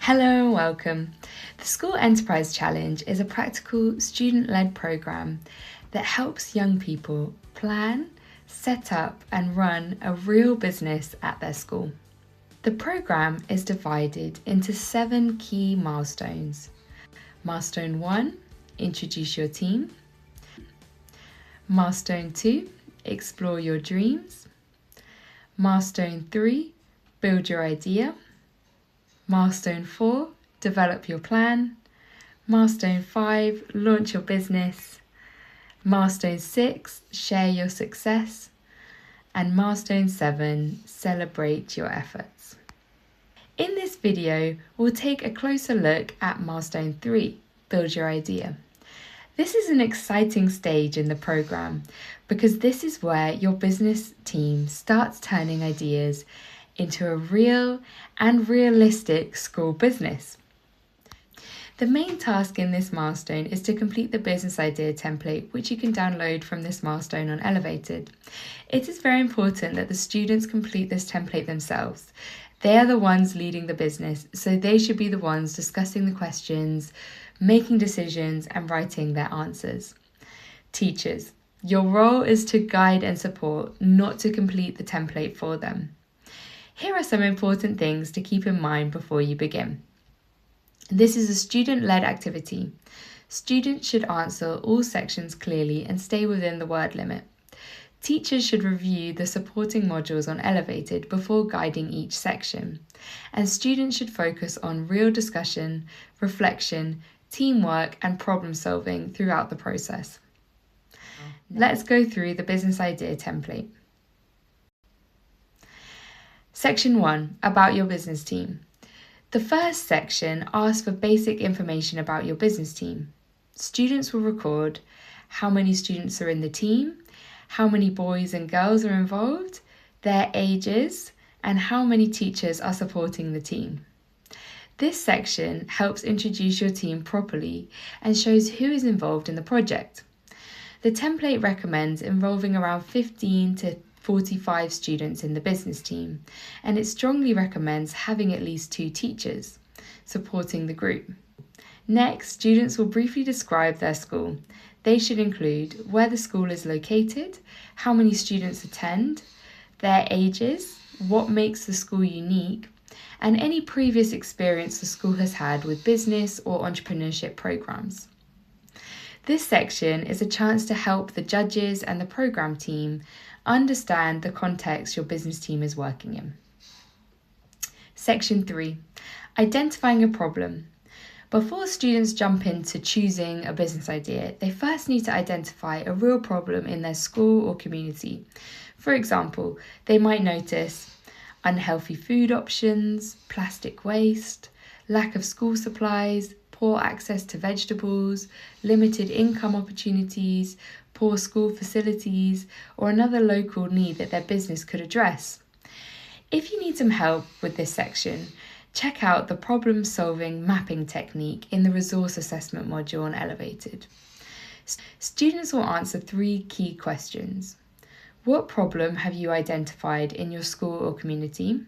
Hello and welcome. The School Enterprise Challenge is a practical student-led program that helps young people plan, set up and run a real business at their school. The program is divided into 7 key milestones. Milestone 1, introduce your team. Milestone 2, explore your dreams. Milestone 3, build your idea. Milestone 4, develop your plan. Milestone 5, launch your business. Milestone 6, share your success. And milestone 7, celebrate your efforts. In this video, we'll take a closer look at milestone 3, build your idea. This is an exciting stage in the program because this is where your business team starts turning ideas into a real and realistic school business. The main task in this milestone is to complete the business idea template, which you can download from this milestone on ElevatED. It is very important that the students complete this template themselves. They are the ones leading the business, so they should be the ones discussing the questions, making decisions and writing their answers. Teachers, your role is to guide and support, not to complete the template for them. Here are some important things to keep in mind before you begin. This is a student-led activity. Students should answer all sections clearly and stay within the word limit. Teachers should review the supporting modules on ElevatED before guiding each section. And students should focus on real discussion, reflection, teamwork and problem solving throughout the process. Let's go through the business idea template. Section 1, about your business team. The first section asks for basic information about your business team. Students will record how many students are in the team, how many boys and girls are involved, their ages, and how many teachers are supporting the team. This section helps introduce your team properly and shows who is involved in the project. The template recommends involving around 15 to 45 students in the business team, and it strongly recommends having at least 2 teachers supporting the group. Next, students will briefly describe their school. They should include where the school is located, how many students attend, their ages, what makes the school unique, and any previous experience the school has had with business or entrepreneurship programs. This section is a chance to help the judges and the program team understand the context your business team is working in. Section 3, identifying a problem. Before students jump into choosing a business idea, they first need to identify a real problem in their school or community. For example, they might notice unhealthy food options, plastic waste, lack of school supplies, poor access to vegetables, limited income opportunities, poor school facilities, or another local need that their business could address. If you need some help with this section, check out the problem-solving mapping technique in the resource assessment module on ElevatED. Students will answer 3 key questions. What problem have you identified in your school or community?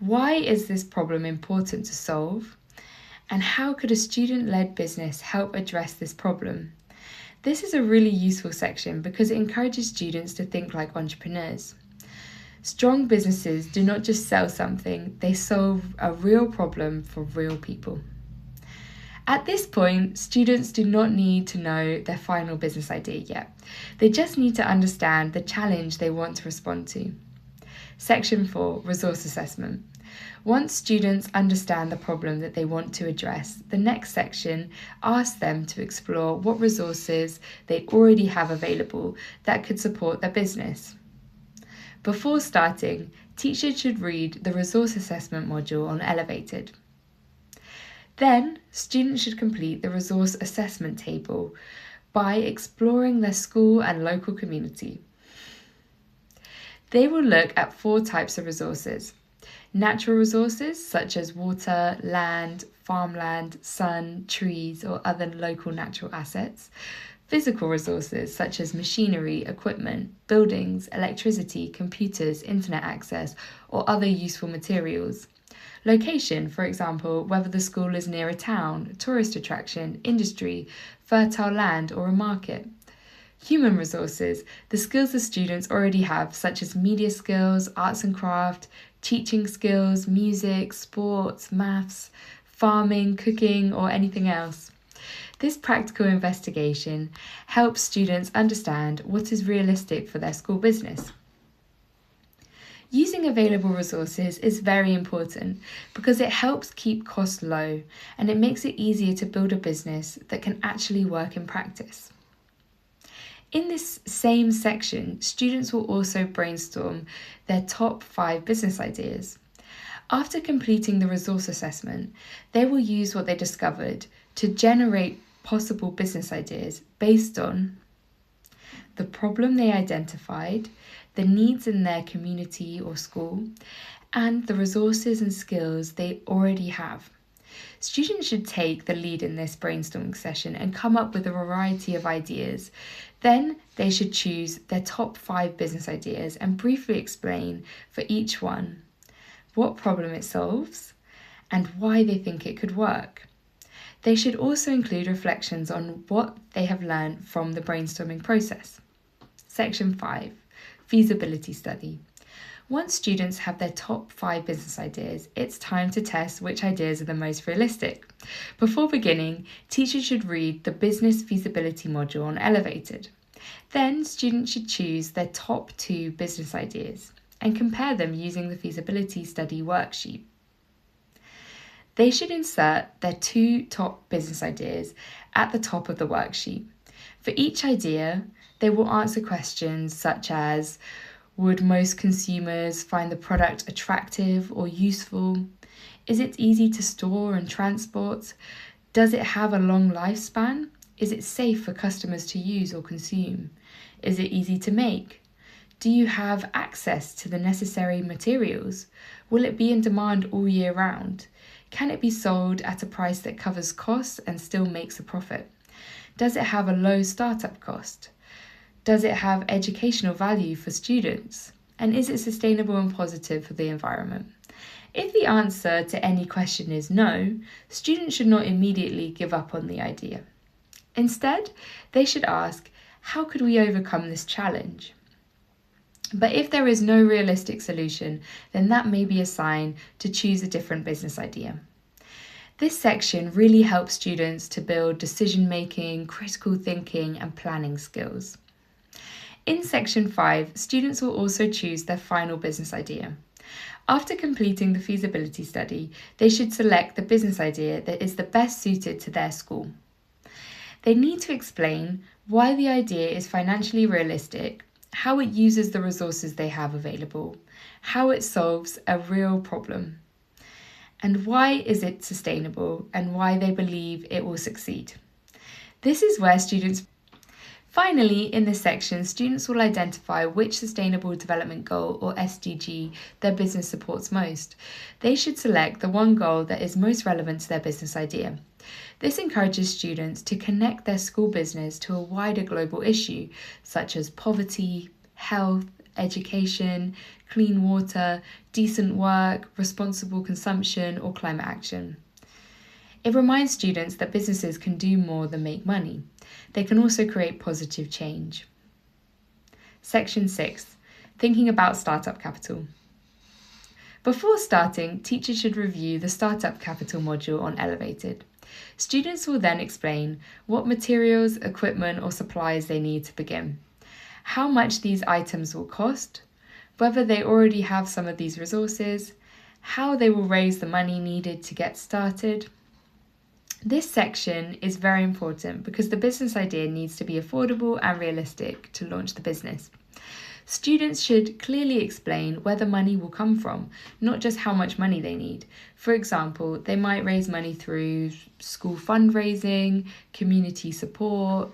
Why is this problem important to solve? And how could a student-led business help address this problem? This is a really useful section because it encourages students to think like entrepreneurs. Strong businesses do not just sell something, they solve a real problem for real people. At this point, students do not need to know their final business idea yet. They just need to understand the challenge they want to respond to. Section 4, resource assessment. Once students understand the problem that they want to address, the next section asks them to explore what resources they already have available that could support their business. Before starting, teachers should read the resource assessment module on ElevatED. Then, students should complete the resource assessment table by exploring their school and local community. They will look at 4 types of resources. Natural resources such as water, land, farmland, sun, trees, or other local natural assets. Physical resources such as machinery, equipment, buildings, electricity, computers, internet access, or other useful materials. Location, for example, whether the school is near a town, tourist attraction, industry, fertile land, or a market. Human resources, the skills the students already have, such as media skills, arts and craft, teaching skills, music, sports, maths, farming, cooking, or anything else. This practical investigation helps students understand what is realistic for their school business. Using available resources is very important because it helps keep costs low and it makes it easier to build a business that can actually work in practice. In this same section, students will also brainstorm their top 5 business ideas. After completing the resource assessment, they will use what they discovered to generate possible business ideas based on the problem they identified, the needs in their community or school, and the resources and skills they already have. Students should take the lead in this brainstorming session and come up with a variety of ideas. Then they should choose their top 5 business ideas and briefly explain for each one what problem it solves and why they think it could work. They should also include reflections on what they have learned from the brainstorming process. Section 5, Feasibility Study. Once students have their top 5 business ideas, it's time to test which ideas are the most realistic. Before beginning, teachers should read the Business Feasibility module on ElevatED. Then, students should choose their top 2 business ideas and compare them using the feasibility study worksheet. They should insert their 2 top business ideas at the top of the worksheet. For each idea, they will answer questions such as, would most consumers find the product attractive or useful? Is it easy to store and transport? Does it have a long lifespan? Is it safe for customers to use or consume? Is it easy to make? Do you have access to the necessary materials? Will it be in demand all year round? Can it be sold at a price that covers costs and still makes a profit? Does it have a low startup cost? Does it have educational value for students? And is it sustainable and positive for the environment? If the answer to any question is no, students should not immediately give up on the idea. Instead, they should ask, how could we overcome this challenge? But if there is no realistic solution, then that may be a sign to choose a different business idea. This section really helps students to build decision-making, critical thinking, and planning skills. In Section 5, students will also choose their final business idea. After completing the feasibility study, they should select the business idea that is the best suited to their school. They need to explain why the idea is financially realistic, how it uses the resources they have available, how it solves a real problem, and why is it sustainable and why they believe it will succeed. This is where students Finally, in this section, students will identify which Sustainable Development Goal, or SDG, their business supports most. They should select the one goal that is most relevant to their business idea. This encourages students to connect their school business to a wider global issue, such as poverty, health, education, clean water, decent work, responsible consumption, or climate action. It reminds students that businesses can do more than make money. They can also create positive change. Section 6. Thinking about startup capital. Before starting, teachers should review the startup capital module on ElevatED. Students will then explain what materials, equipment, or supplies they need to begin, how much these items will cost, whether they already have some of these resources, how they will raise the money needed to get started. This section is very important because the business idea needs to be affordable and realistic to launch the business. Students should clearly explain where the money will come from, not just how much money they need. For example, they might raise money through school fundraising, community support,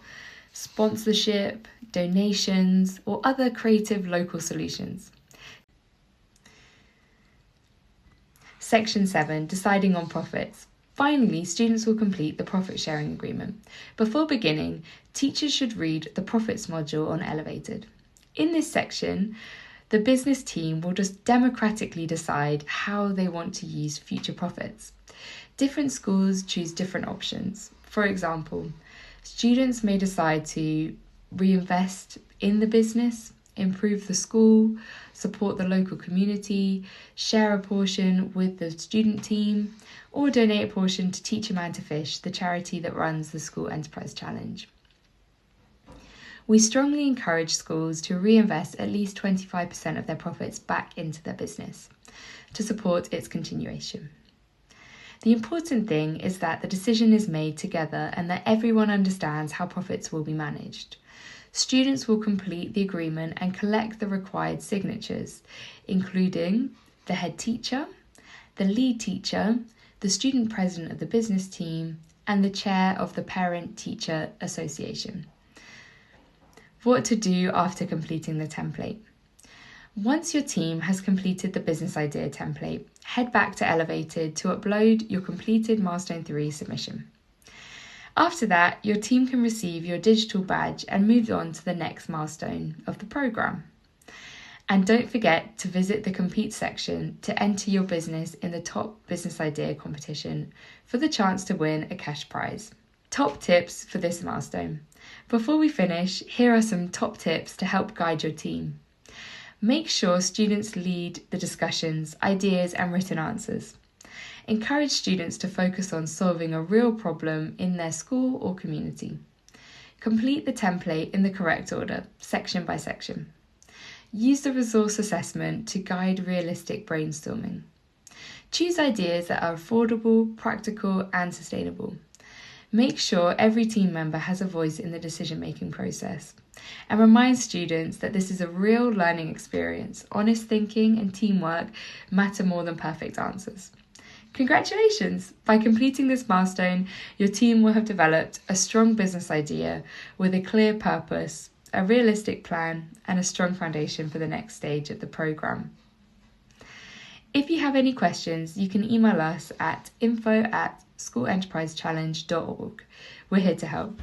sponsorship, donations, or other creative local solutions. Section 7. Deciding on profits. Finally, students will complete the profit sharing agreement. Before beginning, teachers should read the profits module on ElevatED. In this section, The business team will just democratically decide how they want to use future profits. Different schools choose different options. For example, students may decide to reinvest in the business, improve the school, support the local community, share a portion with the student team, or donate a portion to Teach a Man to Fish, the charity that runs the School Enterprise Challenge. We strongly encourage schools to reinvest at least 25% of their profits back into their business to support its continuation. The important thing is that the decision is made together and that everyone understands how profits will be managed. Students will complete the agreement and collect the required signatures, including the head teacher, the lead teacher, the student president of the business team, and the chair of the parent-teacher association. What to do after completing the template. Once your team has completed the business idea template, head back to ElevatED to upload your completed Milestone 3 submission. After that, your team can receive your digital badge and move on to the next milestone of the programme. And don't forget to visit the Compete section to enter your business in the top business idea competition for the chance to win a cash prize. Top tips for this milestone. Before we finish, here are some top tips to help guide your team. Make sure students lead the discussions, ideas, and written answers. Encourage students to focus on solving a real problem in their school or community. Complete the template in the correct order, section by section. Use the resource assessment to guide realistic brainstorming. Choose ideas that are affordable, practical, and sustainable. Make sure every team member has a voice in the decision-making process. And remind students that this is a real learning experience. Honest thinking and teamwork matter more than perfect answers. Congratulations! By completing this milestone, your team will have developed a strong business idea with a clear purpose, a realistic plan, and a strong foundation for the next stage of the programme. If you have any questions, you can email us at info@schoolenterprisechallenge.org. We're here to help.